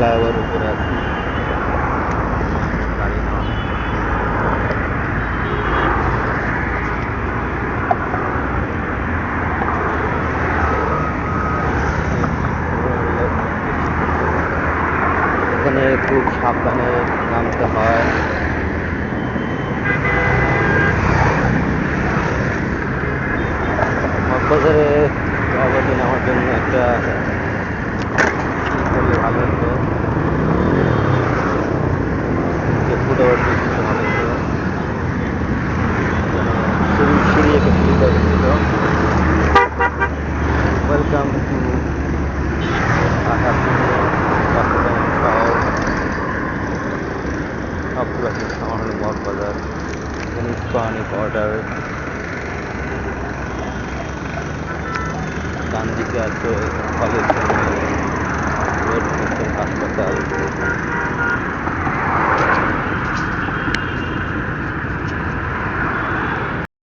flyover উপরে আছি গাড়ি নেওয়া এখানে খুব সাবধানে নামতে হয় কক্সবাজারে সভাপতি নেওয়ার জন্য একটা করলে ভালো হতো যে ফুটওভার দিতে ভালো হতো সিঁড়ি একটা সুবিধা ছিল ওয়েলকাম টু চট্টগ্রাম শহর আব্দুল শহর মগবাজার এখানে ইস্পাহানি বর্ডার ডান দিকে আছে কলেজ রোড হাসপাতাল